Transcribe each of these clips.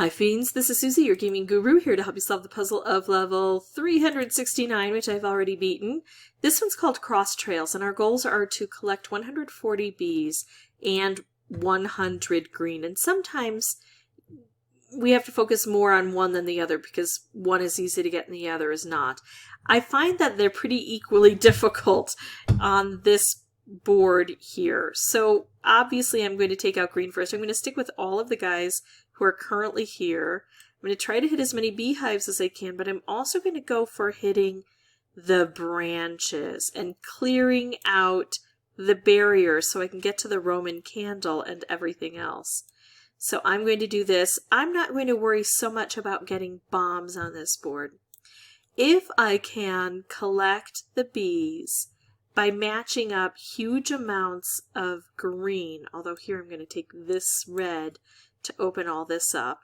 Hi Fiends, this is Susie, your gaming guru, here to help you solve the puzzle of level 369, which I've already beaten. This one's called Cross Trails, and our goals are to collect 140 bees and 100 green. And sometimes we have to focus more on one than the other because one is easy to get and the other is not. I find that they're pretty equally difficult on this board here. So obviously I'm going to take out green first. I'm going to stick with all of the guys who are currently here. I'm going to try to hit as many beehives as I can, but I'm also going to go for hitting the branches and clearing out the barriers so I can get to the Roman candle and everything else. So I'm going to do this. I'm not going to worry so much about getting bombs on this board. If I can collect the bees by matching up huge amounts of green, although here I'm going to take this red to open all this up.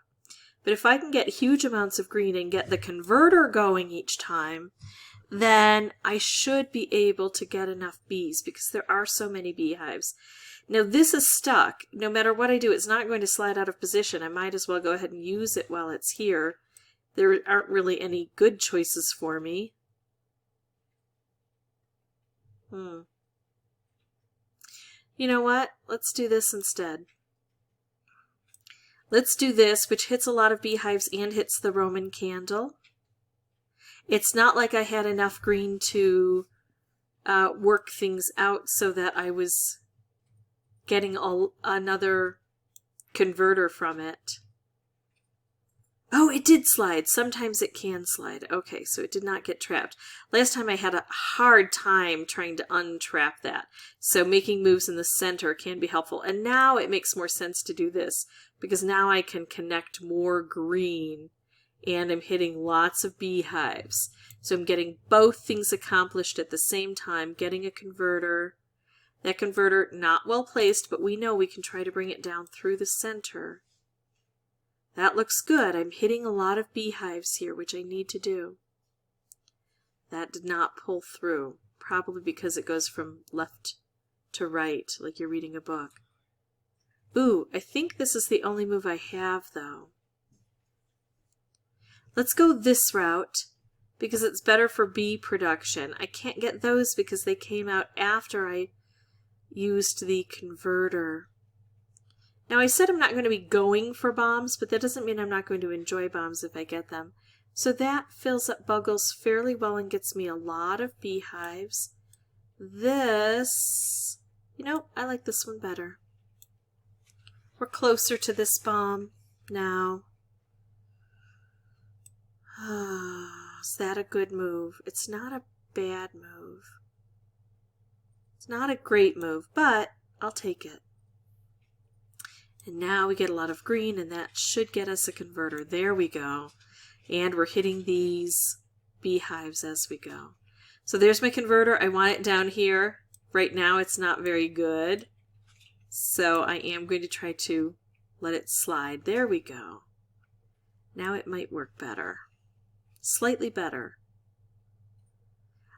But if I can get huge amounts of green and get the converter going each time, then I should be able to get enough bees because there are so many beehives. Now this is stuck. No matter what I do, it's not going to slide out of position. I might as well go ahead and use it while it's here. There aren't really any good choices for me. You know what? Let's do this instead. Let's do this, which hits a lot of beehives and hits the Roman candle. It's not like I had enough green to work things out so that I was getting another converter from it. Oh, it did slide. Sometimes it can slide. Okay, so it did not get trapped. Last time I had a hard time trying to untrap that. So making moves in the center can be helpful. And now it makes more sense to do this because now I can connect more green and I'm hitting lots of beehives. So I'm getting both things accomplished at the same time, getting a converter. That converter not well placed, but we know we can try to bring it down through the center. That looks good. I'm hitting a lot of beehives here, which I need to do. That did not pull through, probably because it goes from left to right, like you're reading a book. Ooh, I think this is the only move I have, though. Let's go this route, because it's better for bee production. I can't get those because they came out after I used the converter. Now I said I'm not going to be going for bombs, but that doesn't mean I'm not going to enjoy bombs if I get them. So that fills up Buggles fairly well and gets me a lot of beehives. This, I like this one better. We're closer to this bomb now. Is that a good move? It's not a bad move. It's not a great move, but I'll take it. And now we get a lot of green, and that should get us a converter. There we go. And we're hitting these beehives as we go. So there's my converter. I want it down here. Right now it's not very good. So I am going to try to let it slide. There we go. Now it might work better. Slightly better.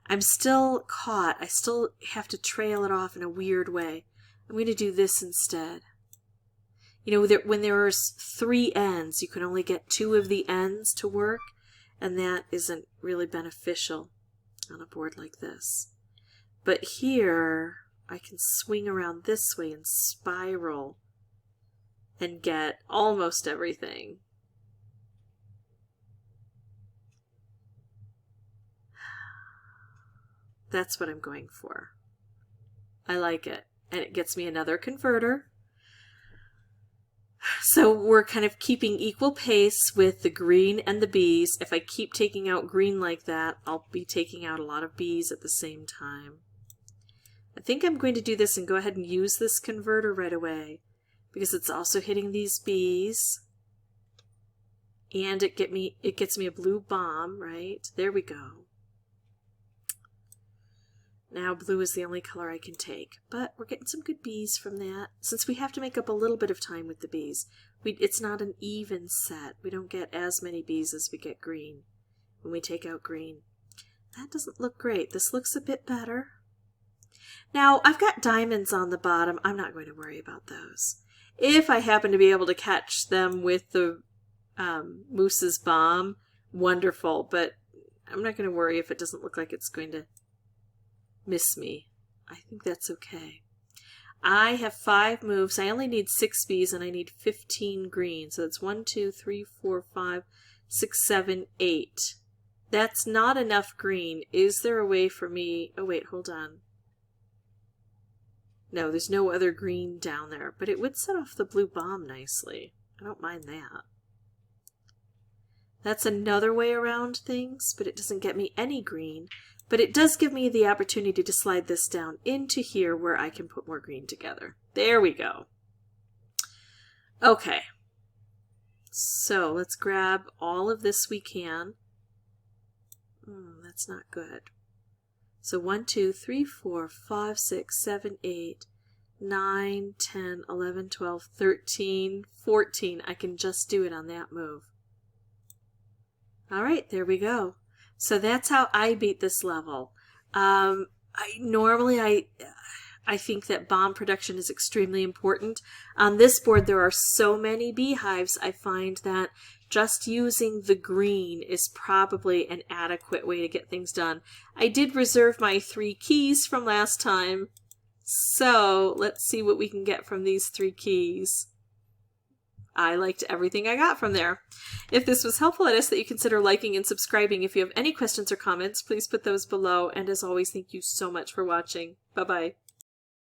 I'm still caught. I still have to trail it off in a weird way. I'm going to do this instead. When there's 3 ends, you can only get 2 of the ends to work, and that isn't really beneficial on a board like this. But here, I can swing around this way and spiral and get almost everything. That's what I'm going for. I like it. And it gets me another converter. So we're kind of keeping equal pace with the green and the bees. If I keep taking out green like that, I'll be taking out a lot of bees at the same time. I think I'm going to do this and go ahead and use this converter right away because it's also hitting these bees. And it gets me a blue bomb, right? There we go. Now blue is the only color I can take, but we're getting some good bees from that. Since we have to make up a little bit of time with the bees, it's not an even set. We don't get as many bees as we get green when we take out green. That doesn't look great. This looks a bit better. Now, I've got diamonds on the bottom. I'm not going to worry about those. If I happen to be able to catch them with the Moose's bomb, wonderful, but I'm not going to worry if it doesn't look like it's going to miss me. I think that's okay. I have 5 moves. I only need 6 bees and I need 15 green. So it's 1, 2, 3, 4, 5, 6, 7, 8. That's not enough green. Is there a way for me... Oh, wait, hold on. No, there's no other green down there, but it would set off the blue bomb nicely. I don't mind that. That's another way around things, but it doesn't get me any green. But it does give me the opportunity to slide this down into here where I can put more green together. There we go. Okay. So let's grab all of this we can. That's not good. So 1, 2, 3, 4, 5, 6, 7, 8, 9, 10, 11, 12, 13, 14. I can just do it on that move. All right, there we go. So that's how I beat this level. I think that bomb production is extremely important. On this board, there are so many beehives, I find that just using the green is probably an adequate way to get things done. I did reserve my 3 keys from last time, so let's see what we can get from these 3 keys. I liked everything I got from there. If this was helpful, I'd ask that you consider liking and subscribing. If you have any questions or comments, please put those below. And as always, thank you so much for watching. Bye-bye.